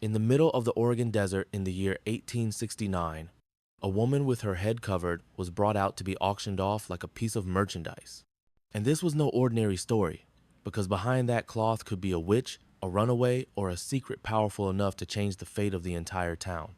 In the middle of the Oregon desert in the year 1869, a woman with her head covered was brought out to be auctioned off like a piece of merchandise. And this was no ordinary story, because behind that cloth could be a witch, a runaway, or a secret powerful enough to change the fate of the entire town.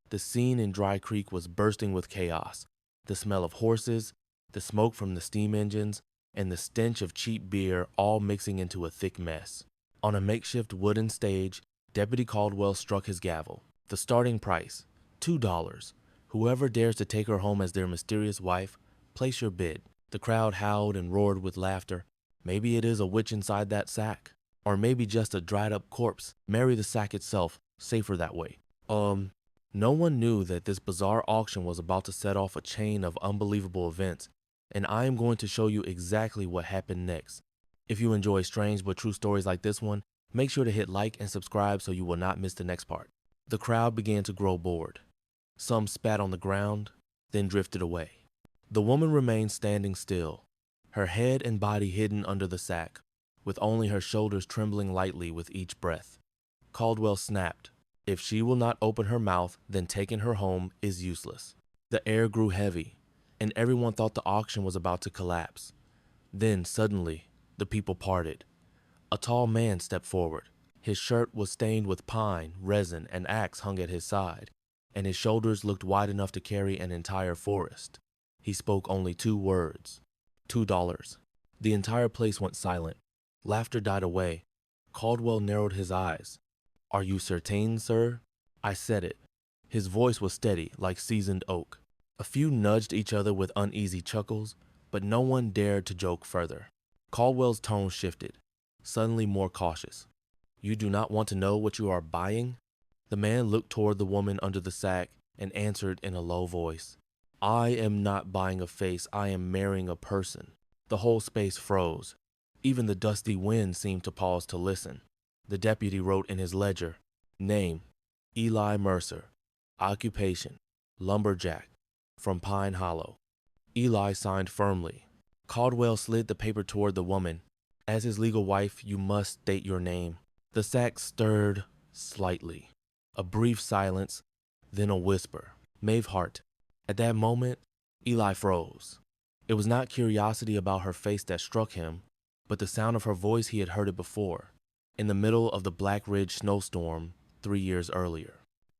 The scene in Dry Creek was bursting with chaos. The smell of horses, the smoke from the steam engines, and the stench of cheap beer all mixing into a thick mess. On a makeshift wooden stage, Deputy Caldwell struck his gavel. The starting price, $2. Whoever dares to take her home as their mysterious wife, place your bid. The crowd howled and roared with laughter. Maybe it is a witch inside that sack. Or maybe just a dried up corpse. Marry the sack itself, safer that way. No one knew that this bizarre auction was about to set off a chain of unbelievable events, and I am going to show you exactly what happened next. If you enjoy strange but true stories like this one, make sure to hit like and subscribe so you will not miss the next part. The crowd began to grow bored. Some spat on the ground, then drifted away. The woman remained standing still, her head and body hidden under the sack, with only her shoulders trembling lightly with each breath. Caldwell snapped. If she will not open her mouth, then taking her home is useless. The air grew heavy, and everyone thought the auction was about to collapse. Then, suddenly, the people parted. A tall man stepped forward. His shirt was stained with pine, resin, and axe hung at his side, and his shoulders looked wide enough to carry an entire forest. He spoke only 2 words. $2. The entire place went silent. Laughter died away. Caldwell narrowed his eyes. Are you certain, sir? I said it. His voice was steady, like seasoned oak. A few nudged each other with uneasy chuckles, but no one dared to joke further. Caldwell's tone shifted, suddenly more cautious. You do not want to know what you are buying? The man looked toward the woman under the sack and answered in a low voice. I am not buying a face, I am marrying a person. The whole space froze. Even the dusty wind seemed to pause to listen. The deputy wrote in his ledger, name, Eli Mercer, occupation, Lumberjack, from Pine Hollow. Eli signed firmly. Caldwell slid the paper toward the woman. As his legal wife, you must state your name. The sack stirred slightly. A brief silence, then a whisper. Maeve Hart. At that moment, Eli froze. It was not curiosity about her face that struck him, but the sound of her voice he had heard it before, in the middle of the Black Ridge snowstorm 3 years earlier.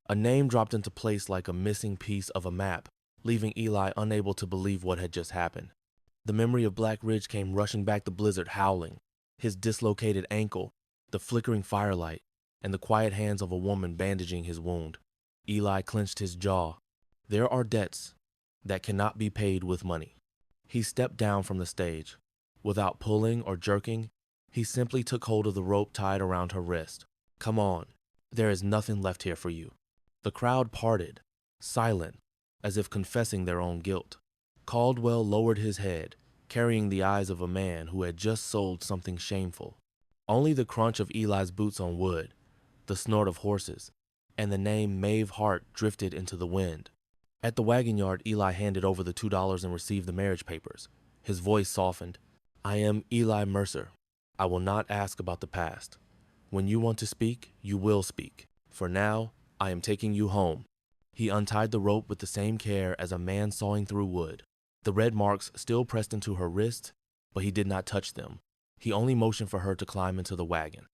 A name dropped into place like a missing piece of a map, leaving Eli unable to believe what had just happened. The memory of Black Ridge came rushing back, the blizzard howling, his dislocated ankle, the flickering firelight, and the quiet hands of a woman bandaging his wound. Eli clenched his jaw. There are debts that cannot be paid with money. He stepped down from the stage. Without pulling or jerking, he simply took hold of the rope tied around her wrist. Come on, there is nothing left here for you. The crowd parted, silent, as if confessing their own guilt. Caldwell lowered his head, carrying the eyes of a man who had just sold something shameful. Only the crunch of Eli's boots on wood, the snort of horses, and the name Maeve Hart drifted into the wind. At the wagon yard, Eli handed over the $2 and received the marriage papers. His voice softened. I am Eli Mercer. I will not ask about the past. When you want to speak, you will speak. For now, I am taking you home. He untied the rope with the same care as a man sawing through wood. The red marks still pressed into her wrist, but he did not touch them. He only motioned for her to climb into the wagon.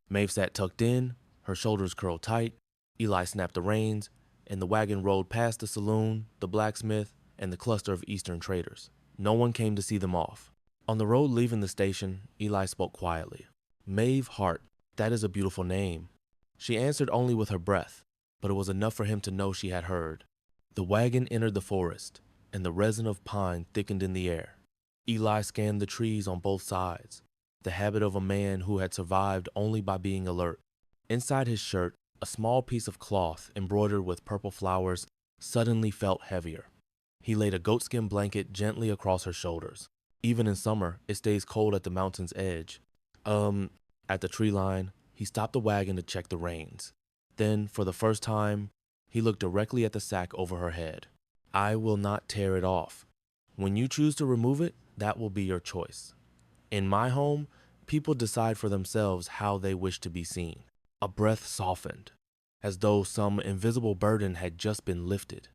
Maeve sat tucked in, her shoulders curled tight. Eli snapped the reins, and the wagon rolled past the saloon, the blacksmith, and the cluster of Eastern traders. No one came to see them off. On the road leaving the station, Eli spoke quietly. Maeve Hart, that is a beautiful name. She answered only with her breath, but it was enough for him to know she had heard. The wagon entered the forest, and the resin of pine thickened in the air. Eli scanned the trees on both sides, the habit of a man who had survived only by being alert. Inside his shirt, a small piece of cloth embroidered with purple flowers suddenly felt heavier. He laid a goatskin blanket gently across her shoulders. Even in summer, it stays cold at the mountain's edge. At the tree line, he stopped the wagon to check the reins. Then, for the first time, he looked directly at the sack over her head. I will not tear it off. When you choose to remove it, that will be your choice. In my home, people decide for themselves how they wish to be seen. A breath softened. as though some invisible burden had just been lifted.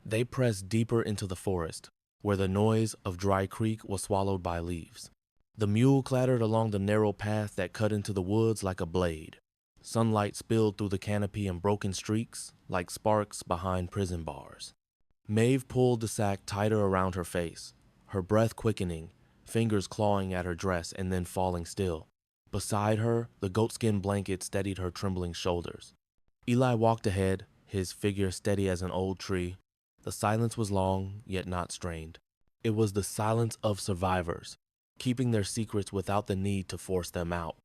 They pressed deeper into the forest, where the noise of dry creek was swallowed by leaves. The mule clattered along the narrow path that cut into the woods like a blade. Sunlight spilled through the canopy in broken streaks, like sparks behind prison bars. Maeve pulled the sack tighter around her face, her breath quickening, fingers clawing at her dress and then falling still. Beside her, the goatskin blanket steadied her trembling shoulders. Eli walked ahead, his figure steady as an old tree. The silence was long, yet not strained. It was the silence of survivors, keeping their secrets without the need to force them out.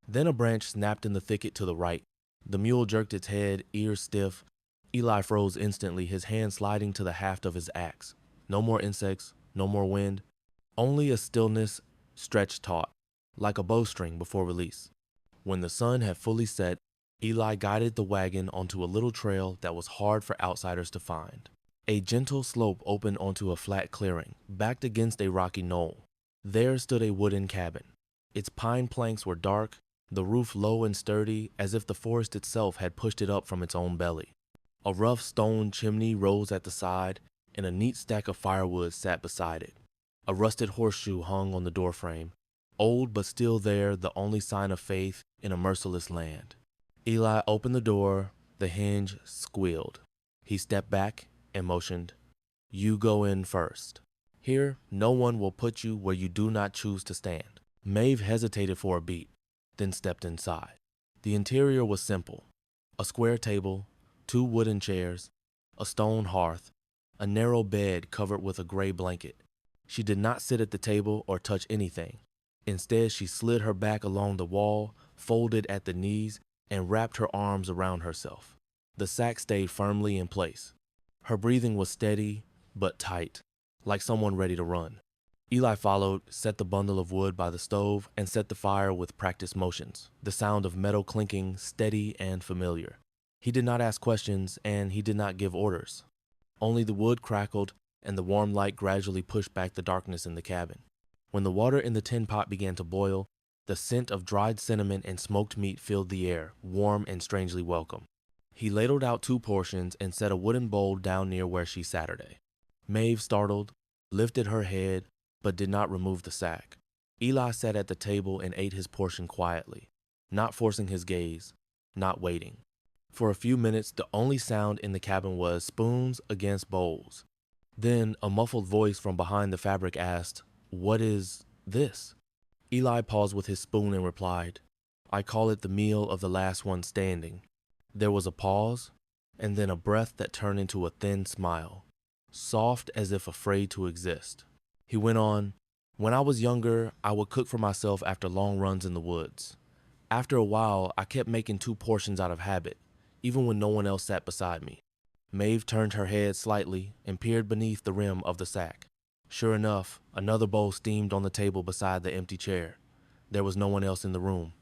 Then a branch snapped in the thicket to the right. The mule jerked its head, ears stiff. Eli froze instantly, his hand sliding to the haft of his axe. No more insects, no more wind, only a stillness stretched taut, like a bowstring before release. When the sun had fully set, Eli guided the wagon onto a little trail that was hard for outsiders to find. A gentle slope opened onto a flat clearing, backed against a rocky knoll. There stood a wooden cabin. Its pine planks were dark, the roof low and sturdy, as if the forest itself had pushed it up from its own belly. A rough stone chimney rose at the side, and a neat stack of firewood sat beside it. A rusted horseshoe hung on the doorframe, old but still there, the only sign of faith in a merciless land. Eli opened the door, the hinge squealed. He stepped back and motioned, "You go in first. Here, no one will put you where you do not choose to stand." Maeve hesitated for a beat, then stepped inside. The interior was simple. A square table, 2 wooden chairs, a stone hearth, a narrow bed covered with a gray blanket. She did not sit at the table or touch anything. Instead, she slid her back along the wall, folded at the knees, and wrapped her arms around herself. The sack stayed firmly in place. Her breathing was steady, but tight, like someone ready to run. Eli followed, set the bundle of wood by the stove, and set the fire with practiced motions, the sound of metal clinking steady and familiar. He did not ask questions, and he did not give orders. Only the wood crackled, and the warm light gradually pushed back the darkness in the cabin. When the water in the tin pot began to boil, the scent of dried cinnamon and smoked meat filled the air, warm and strangely welcome. He ladled out 2 portions and set a wooden bowl down near where she sat her day. Maeve, startled, lifted her head, but did not remove the sack. Eli sat at the table and ate his portion quietly, not forcing his gaze, not waiting. For a few minutes, the only sound in the cabin was spoons against bowls. Then a muffled voice from behind the fabric asked, "What is this?" Eli paused with his spoon and replied, "I call it the meal of the last one standing." There was a pause, and then a breath that turned into a thin smile, soft as if afraid to exist. He went on, "When I was younger, I would cook for myself after long runs in the woods. After a while, I kept making 2 portions out of habit, even when no one else sat beside me." Maeve turned her head slightly and peered beneath the rim of the sack. Sure enough, another bowl steamed on the table beside the empty chair. There was no one else in the room.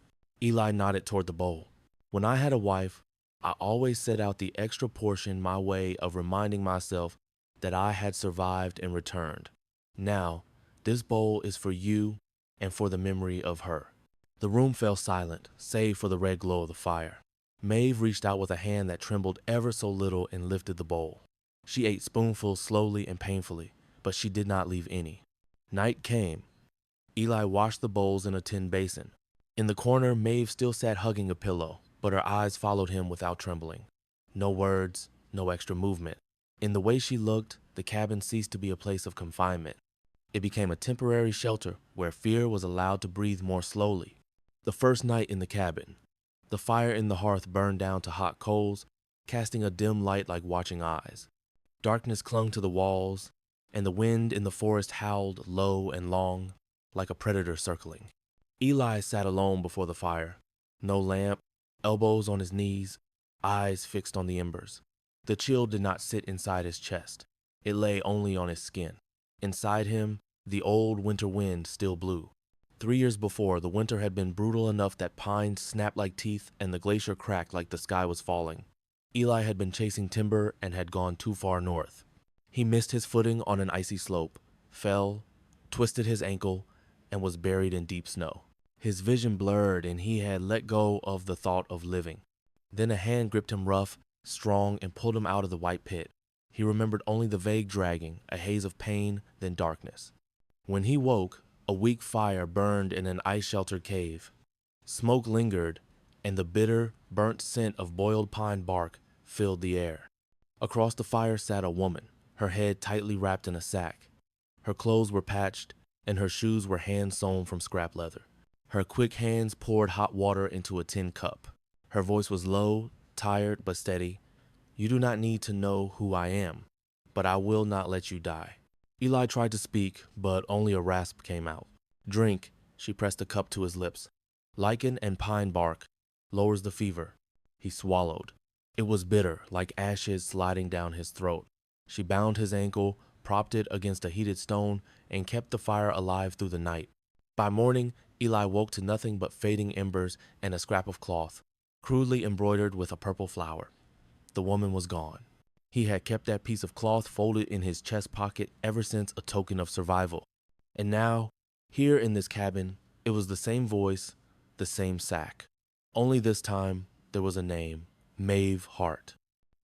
Eli nodded toward the bowl. "When I had a wife, I always set out the extra portion, my way of reminding myself that I had survived and returned. Now, this bowl is for you and for the memory of her." The room fell silent, save for the red glow of the fire. Maeve reached out with a hand that trembled ever so little and lifted the bowl. She ate spoonfuls slowly and painfully, but she did not leave any. Night came. Eli washed the bowls in a tin basin. In the corner, Maeve still sat hugging a pillow, but her eyes followed him without trembling. No words, no extra movement. In the way she looked, the cabin ceased to be a place of confinement. It became a temporary shelter where fear was allowed to breathe more slowly. The first night in the cabin. The fire in the hearth burned down to hot coals, casting a dim light like watching eyes. Darkness clung to the walls, and the wind in the forest howled low and long, like a predator circling. Eli sat alone before the fire. No lamp, elbows on his knees, eyes fixed on the embers. The chill did not sit inside his chest. It lay only on his skin. Inside him, the old winter wind still blew. 3 years before, the winter had been brutal enough that pines snapped like teeth and the glacier cracked like the sky was falling. Eli had been chasing timber and had gone too far north. He missed his footing on an icy slope, fell, twisted his ankle, and was buried in deep snow. His vision blurred and he had let go of the thought of living. Then a hand gripped him rough, strong, and pulled him out of the white pit. He remembered only the vague dragging, a haze of pain, then darkness. When he woke, a weak fire burned in an ice-sheltered cave. Smoke lingered, and the bitter, burnt scent of boiled pine bark filled the air. Across the fire sat a woman, her head tightly wrapped in a sack. Her clothes were patched, and her shoes were hand-sewn from scrap leather. Her quick hands poured hot water into a tin cup. Her voice was low, tired, but steady. "You do not need to know who I am, but I will not let you die." Eli tried to speak, but only a rasp came out. "Drink," she pressed the cup to his lips. "Lichen and pine bark lowers the fever." He swallowed. It was bitter, like ashes sliding down his throat. She bound his ankle, propped it against a heated stone, and kept the fire alive through the night. By morning, Eli woke to nothing but fading embers and a scrap of cloth, crudely embroidered with a purple flower. The woman was gone. He had kept that piece of cloth folded in his chest pocket ever since, a token of survival. And now, here in this cabin, it was the same voice, the same sack. Only this time, there was a name, Maeve Hart.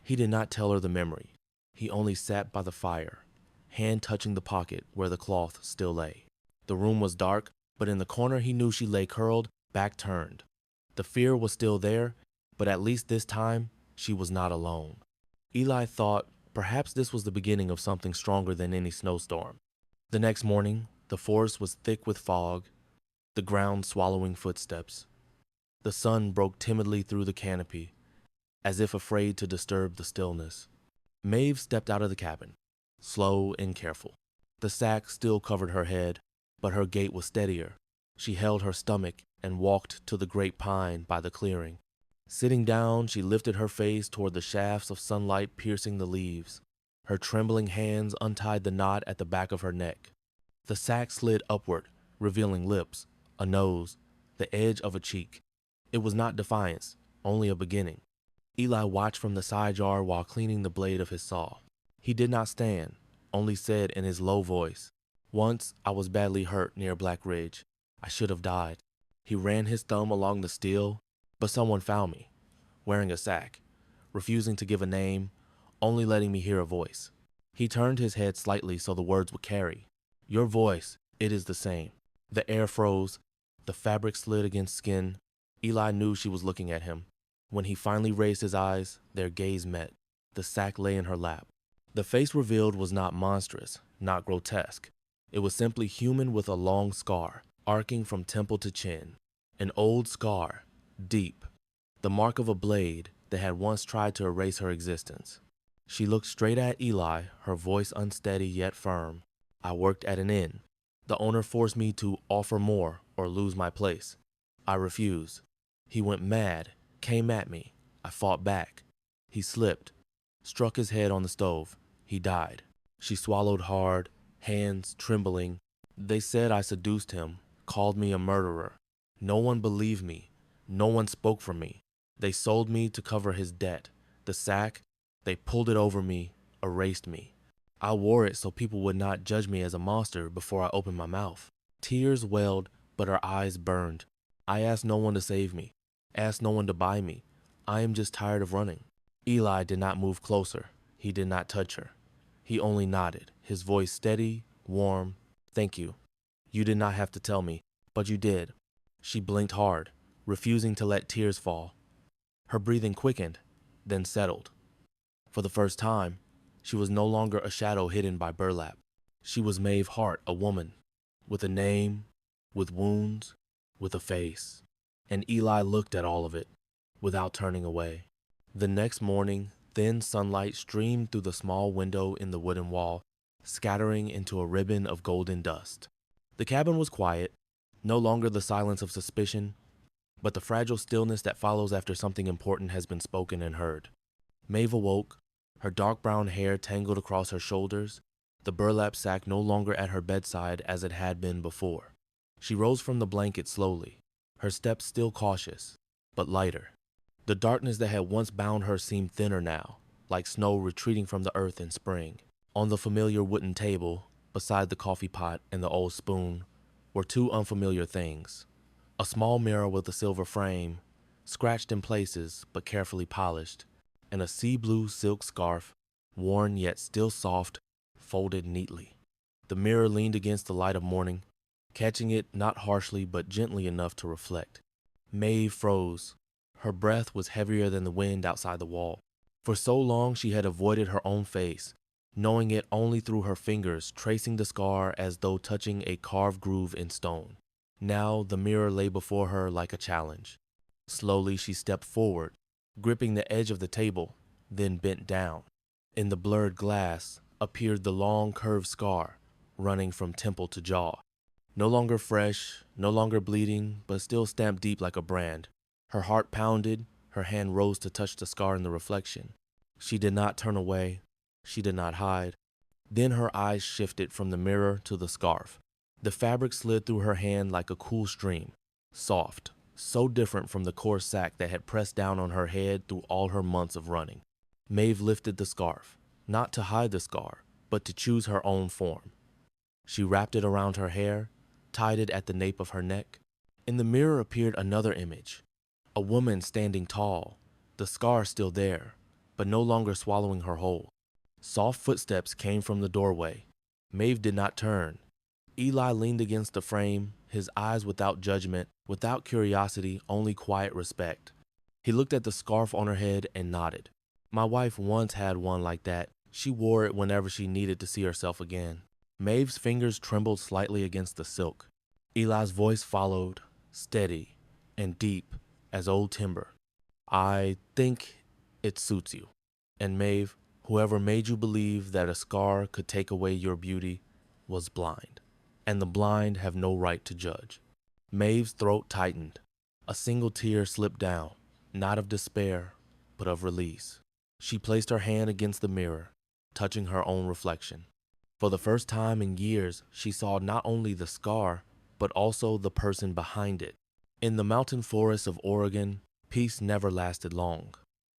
He did not tell her the memory. He only sat by the fire, hand touching the pocket where the cloth still lay. The room was dark, but in the corner he knew she lay curled, back turned. The fear was still there, but at least this time, she was not alone. Eli thought perhaps this was the beginning of something stronger than any snowstorm. The next morning, the forest was thick with fog, the ground swallowing footsteps. The sun broke timidly through the canopy, as if afraid to disturb the stillness. Maeve stepped out of the cabin, slow and careful. The sack still covered her head, but her gait was steadier. She held her stomach and walked to the great pine by the clearing. Sitting down, she lifted her face toward the shafts of sunlight piercing the leaves. Her trembling hands untied the knot at the back of her neck. The sack slid upward, revealing lips, a nose, the edge of a cheek. It was not defiance, only a beginning. Eli watched from the side yard while cleaning the blade of his saw. He did not stand, only said in his low voice, "Once I was badly hurt near Black Ridge. I should have died." He ran his thumb along the steel, but someone found me, wearing a sack, refusing to give a name, only letting me hear a voice. He turned his head slightly so the words would carry. "Your voice, it is the same." The air froze, the fabric slid against skin. Eli knew she was looking at him. When he finally raised his eyes, their gaze met. The sack lay in her lap. The face revealed was not monstrous, not grotesque. It was simply human, with a long scar, arcing from temple to chin. An old scar, deep, the mark of a blade that had once tried to erase her existence. She looked straight at Eli, her voice unsteady yet firm. "I worked at an inn. The owner forced me to offer more or lose my place. I refused. He went mad, came at me. I fought back. He slipped, struck his head on the stove. He died." She swallowed hard, hands trembling. "They said I seduced him, called me a murderer. No one believed me. No one spoke for me. They sold me to cover his debt. The sack, they pulled it over me, erased me. I wore it so people would not judge me as a monster before I opened my mouth." Tears welled, but her eyes burned. "I asked no one to save me, asked no one to buy me. I am just tired of running." Eli did not move closer. He did not touch her. He only nodded, his voice steady, warm. "Thank you. You did not have to tell me, but you did." She blinked hard, refusing to let tears fall. Her breathing quickened, then settled. For the first time, she was no longer a shadow hidden by burlap. She was Maeve Hart, a woman, with a name, with wounds, with a face. And Eli looked at all of it, without turning away. The next morning, thin sunlight streamed through the small window in the wooden wall, scattering into a ribbon of golden dust. The cabin was quiet, no longer the silence of suspicion, but the fragile stillness that follows after something important has been spoken and heard. Maeve awoke, her dark brown hair tangled across her shoulders, the burlap sack no longer at her bedside as it had been before. She rose from the blanket slowly, her steps still cautious, but lighter. The darkness that had once bound her seemed thinner now, like snow retreating from the earth in spring. On the familiar wooden table, beside the coffee pot and the old spoon, were two unfamiliar things. A small mirror with a silver frame, scratched in places but carefully polished, and a sea blue silk scarf, worn yet still soft, folded neatly. The mirror leaned against the light of morning, catching it not harshly but gently enough to reflect. Maeve froze. Her breath was heavier than the wind outside the wall. For so long she had avoided her own face, knowing it only through her fingers, tracing the scar as though touching a carved groove in stone. Now the mirror lay before her like a challenge. Slowly she stepped forward, gripping the edge of the table, then bent down. In the blurred glass appeared the long curved scar, running from temple to jaw. No longer fresh, no longer bleeding, but still stamped deep like a brand. Her heart pounded, her hand rose to touch the scar in the reflection. She did not turn away, she did not hide. Then her eyes shifted from the mirror to the scarf. The fabric slid through her hand like a cool stream, soft, so different from the coarse sack that had pressed down on her head through all her months of running. Maeve lifted the scarf, not to hide the scar, but to choose her own form. She wrapped it around her hair, tied it at the nape of her neck. In the mirror appeared another image, a woman standing tall, the scar still there, but no longer swallowing her whole. Soft footsteps came from the doorway. Maeve did not turn. Eli leaned against the frame, his eyes without judgment, without curiosity, only quiet respect. He looked at the scarf on her head and nodded. My wife once had one like that. She wore it whenever she needed to see herself again. Maeve's fingers trembled slightly against the silk. Eli's voice followed, steady and deep as old timber. I think it suits you. And Maeve, whoever made you believe that a scar could take away your beauty was blind, and the blind have no right to judge. Maeve's throat tightened. A single tear slipped down, not of despair, but of release. She placed her hand against the mirror, touching her own reflection. For the first time in years, she saw not only the scar, but also the person behind it. In the mountain forests of Oregon, peace never lasted long.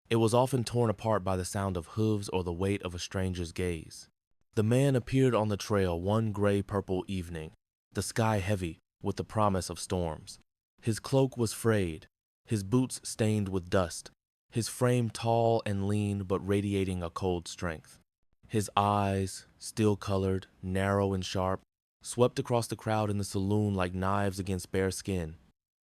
It was often torn apart by the sound of hooves or the weight of a stranger's gaze. The man appeared on the trail one gray-purple evening, the sky heavy with the promise of storms. His cloak was frayed, his boots stained with dust, his frame tall and lean but radiating a cold strength. His eyes, steel-colored, narrow and sharp, swept across the crowd in the saloon like knives against bare skin.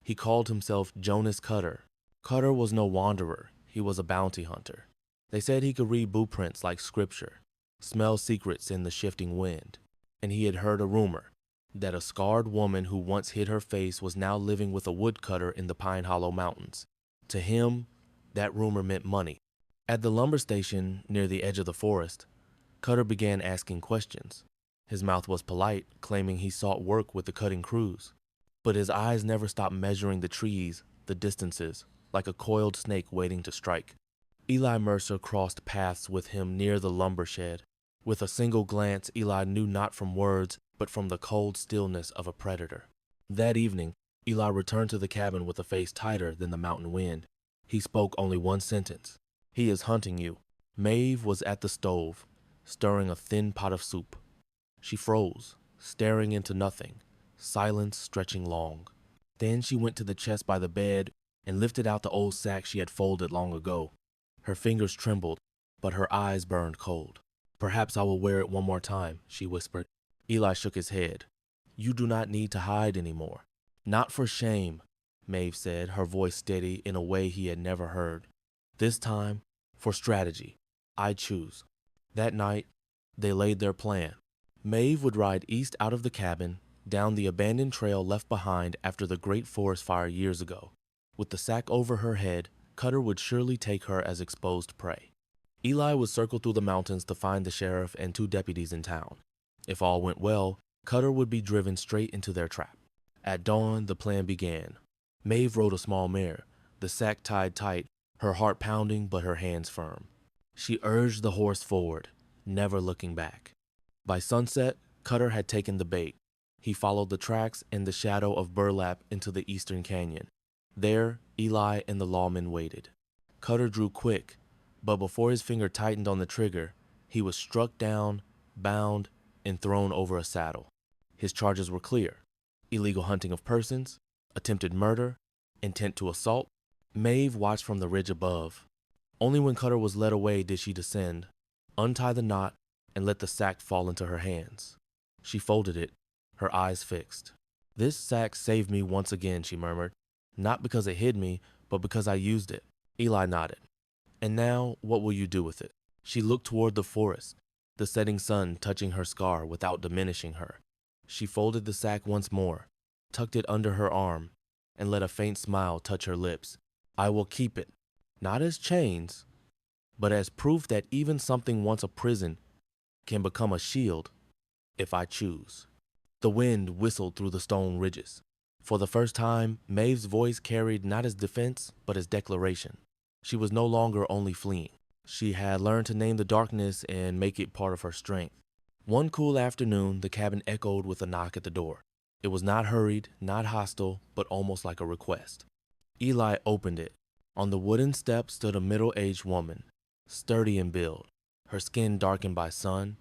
He called himself Jonas Cutter. Cutter was no wanderer, he was a bounty hunter. They said he could read blueprints like scripture, smell secrets in the shifting wind, and he had heard a rumor that a scarred woman who once hid her face was now living with a woodcutter in the Pine Hollow Mountains. To him, that rumor meant money. At the lumber station near the edge of the forest, Cutter began asking questions. His mouth was polite, claiming he sought work with the cutting crews. But his eyes never stopped measuring the trees, the distances, like a coiled snake waiting to strike. Eli Mercer crossed paths with him near the lumber shed. With a single glance, Eli knew not from words, but from the cold stillness of a predator. That evening, Eli returned to the cabin with a face tighter than the mountain wind. He spoke only one sentence. He is hunting you. Maeve was at the stove, stirring a thin pot of soup. She froze, staring into nothing, silence stretching long. Then she went to the chest by the bed and lifted out the old sack she had folded long ago. Her fingers trembled, but her eyes burned cold. Perhaps I will wear it one more time, she whispered. Eli shook his head. You do not need to hide anymore. Not for shame, Maeve said, her voice steady in a way he had never heard. This time, for strategy. I choose. That night, they laid their plan. Maeve would ride east out of the cabin, down the abandoned trail left behind after the great forest fire years ago. With the sack over her head, Cutter would surely take her as exposed prey. Eli would circle through the mountains to find the sheriff and 2 deputies in town. If all went well, Cutter would be driven straight into their trap. At dawn, the plan began. Maeve rode a small mare, the sack tied tight, her heart pounding but her hands firm. She urged the horse forward, never looking back. By sunset, Cutter had taken the bait. He followed the tracks in the shadow of burlap into the eastern canyon. There, Eli and the lawmen waited. Cutter drew quick, but before his finger tightened on the trigger, he was struck down, bound, and thrown over a saddle. His charges were clear: illegal hunting of persons, attempted murder, intent to assault, Maeve watched from the ridge above. Only when Cutter was led away did she descend, untie the knot, and let the sack fall into her hands. She folded it, her eyes fixed. "This sack saved me once again," she murmured. "Not because it hid me, but because I used it." Eli nodded. "And now, what will you do with it?" She looked toward the forest, the setting sun touching her scar without diminishing her. She folded the sack once more, tucked it under her arm, and let a faint smile touch her lips. "I will keep it, not as chains, but as proof that even something once a prison can become a shield if I choose." The wind whistled through the stone ridges. For the first time, Maeve's voice carried not as defense, but as declaration. She was no longer only fleeing. She had learned to name the darkness and make it part of her strength. One cool afternoon, the cabin echoed with a knock at the door. It was not hurried, not hostile, but almost like a request. Eli opened it. On the wooden step stood a middle-aged woman, sturdy in build, her skin darkened by sun,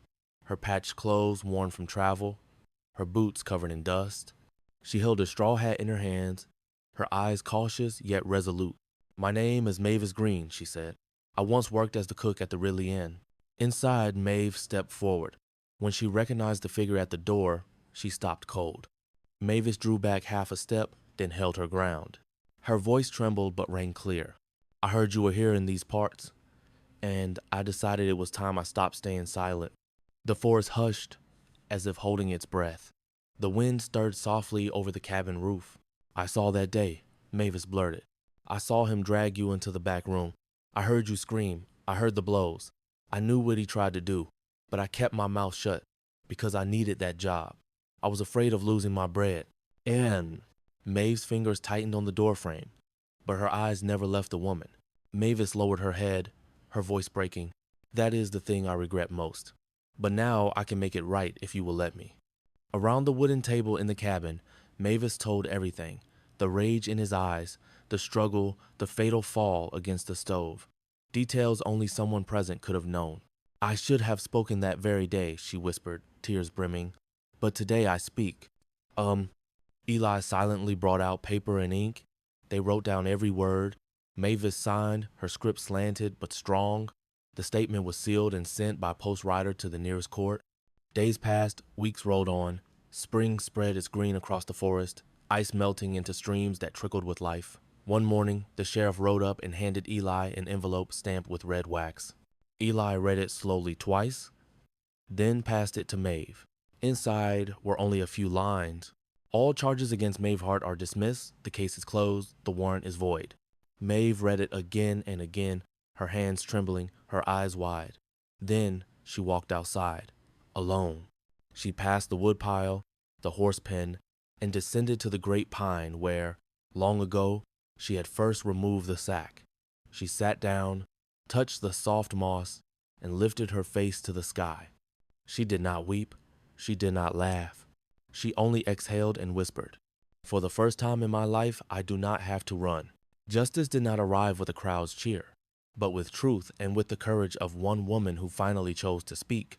her patched clothes worn from travel, her boots covered in dust. She held a straw hat in her hands, her eyes cautious yet resolute. "My name is Mavis Green," she said. "I once worked as the cook at the Ridley Inn." Inside, Maeve stepped forward. When she recognized the figure at the door, she stopped cold. Mavis drew back half a step, then held her ground. Her voice trembled but rang clear. "I heard you were here in these parts, and I decided it was time I stopped staying silent." The forest hushed, as if holding its breath. The wind stirred softly over the cabin roof. "I saw that day," Mavis blurted. "I saw him drag you into the back room. I heard you scream. I heard the blows. I knew what he tried to do, but I kept my mouth shut because I needed that job. I was afraid of losing my bread." And Maeve's fingers tightened on the doorframe, but her eyes never left the woman. Mavis lowered her head, her voice breaking. "That is the thing I regret most. But now I can make it right if you will let me." Around the wooden table in the cabin, Mavis told everything, the rage in his eyes, the struggle, the fatal fall against the stove. Details only someone present could have known. "I should have spoken that very day," she whispered, tears brimming. "But today I speak." Eli silently brought out paper and ink. They wrote down every word. Mavis signed, her script slanted but strong. The statement was sealed and sent by post rider to the nearest court. Days passed, weeks rolled on. Spring spread its green across the forest, ice melting into streams that trickled with life. One morning, the sheriff rode up and handed Eli an envelope stamped with red wax. Eli read it slowly twice, then passed it to Maeve. Inside were only a few lines. "All charges against Maeve Hart are dismissed, the case is closed, the warrant is void." Maeve read it again and again, her hands trembling, her eyes wide. Then she walked outside, alone. She passed the woodpile, the horse pen, and descended to the great pine where, long ago, she had first removed the sack. She sat down, touched the soft moss, and lifted her face to the sky. She did not weep. She did not laugh. She only exhaled and whispered, "For the first time in my life, I do not have to run." Justice did not arrive with a crowd's cheer, but with truth and with the courage of one woman who finally chose to speak.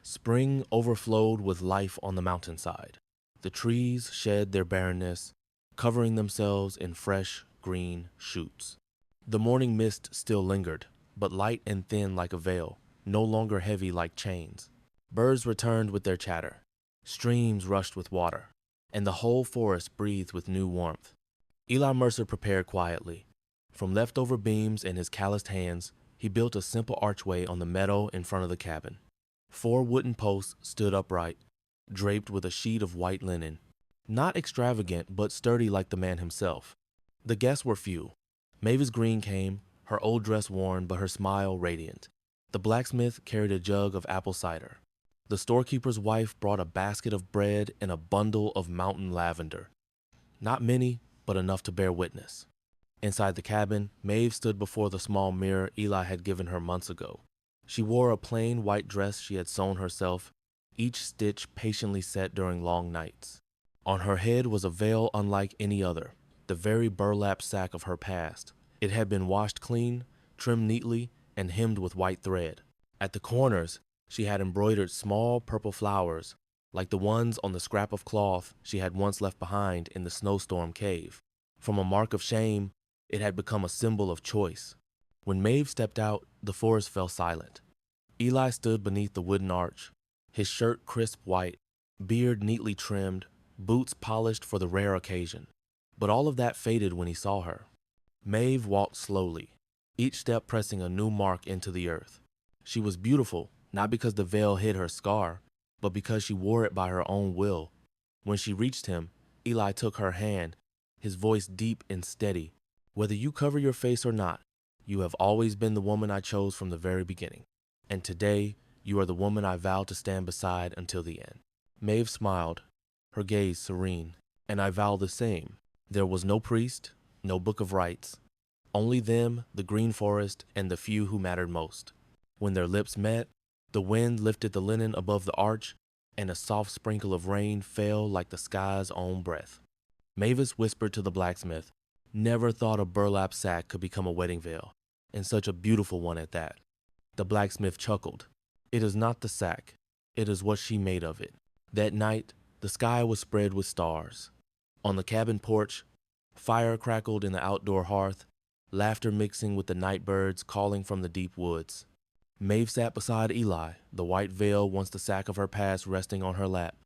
Spring overflowed with life on the mountainside. The trees shed their barrenness, covering themselves in fresh, green shoots. The morning mist still lingered, but light and thin like a veil, no longer heavy like chains. Birds returned with their chatter. Streams rushed with water, and the whole forest breathed with new warmth. Eli Mercer prepared quietly. From leftover beams in his calloused hands, he built a simple archway on the meadow in front of the cabin. 4 wooden posts stood upright, draped with a sheet of white linen. Not extravagant, but sturdy like the man himself. The guests were few. Mavis Green came, her old dress worn but her smile radiant. The blacksmith carried a jug of apple cider. The storekeeper's wife brought a basket of bread and a bundle of mountain lavender. Not many, but enough to bear witness. Inside the cabin, Maeve stood before the small mirror Eli had given her months ago. She wore a plain white dress she had sewn herself, each stitch patiently set during long nights. On her head was a veil unlike any other, the very burlap sack of her past. It had been washed clean, trimmed neatly, and hemmed with white thread. At the corners, she had embroidered small purple flowers, like the ones on the scrap of cloth she had once left behind in the snowstorm cave. From a mark of shame, It had become a symbol of choice. When Maeve stepped out, the forest fell silent. Eli stood beneath the wooden arch, his shirt crisp white, beard neatly trimmed, boots polished for the rare occasion. But all of that faded when he saw her. Maeve walked slowly, each step pressing a new mark into the earth. She was beautiful, not because the veil hid her scar, but because she wore it by her own will. When she reached him, Eli took her hand, his voice deep and steady. "Whether you cover your face or not, you have always been the woman I chose from the very beginning. And today, you are the woman I vowed to stand beside until the end." Maeve smiled, her gaze serene. "And I vow the same." There was no priest, no book of rites. Only them, the green forest, and the few who mattered most. When their lips met, the wind lifted the linen above the arch, and a soft sprinkle of rain fell like the sky's own breath. Mavis whispered to the blacksmith, "Never thought a burlap sack could become a wedding veil, and such a beautiful one at that." The blacksmith chuckled. "It is not the sack, it is what she made of it." That night, the sky was spread with stars. On the cabin porch, fire crackled in the outdoor hearth, laughter mixing with the night birds calling from the deep woods. Maeve sat beside Eli, the white veil once the sack of her past resting on her lap.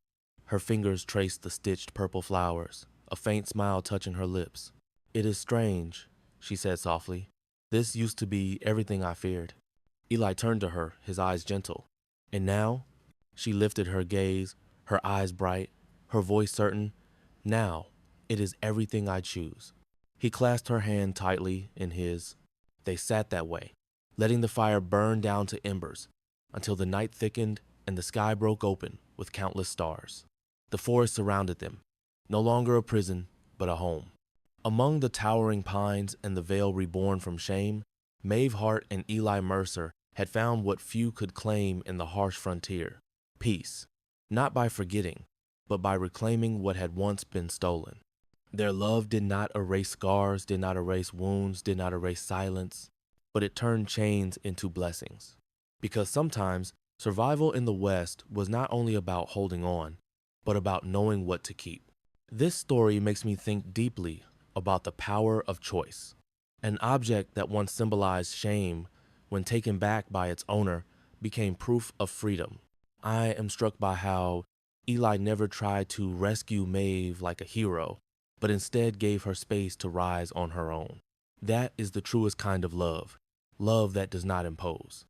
Her fingers traced the stitched purple flowers, a faint smile touching her lips. "It is strange," she said softly. "This used to be everything I feared." Eli turned to her, his eyes gentle. "And now?" She lifted her gaze, her eyes bright, her voice certain. "Now, it is everything I choose." He clasped her hand tightly in his. They sat that way, letting the fire burn down to embers, until the night thickened and the sky broke open with countless stars. The forest surrounded them, no longer a prison, but a home. Among the towering pines and the veil reborn from shame, Maeve Hart and Eli Mercer had found what few could claim in the harsh frontier: peace, not by forgetting, but by reclaiming what had once been stolen. Their love did not erase scars, did not erase wounds, did not erase silence, but it turned chains into blessings. Because sometimes survival in the West was not only about holding on, but about knowing what to keep. This story makes me think deeply about the power of choice. An object that once symbolized shame, when taken back by its owner, became proof of freedom. I am struck by how Eli never tried to rescue Maeve like a hero, but instead gave her space to rise on her own. That is the truest kind of love, love that does not impose.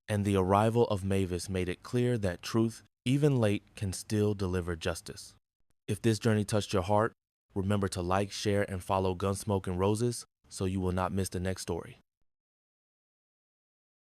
And the arrival of Mavis made it clear that truth, even late, can still deliver justice. If this journey touched your heart, remember to like, share, and follow Gunsmoke Roses so you will not miss the next story.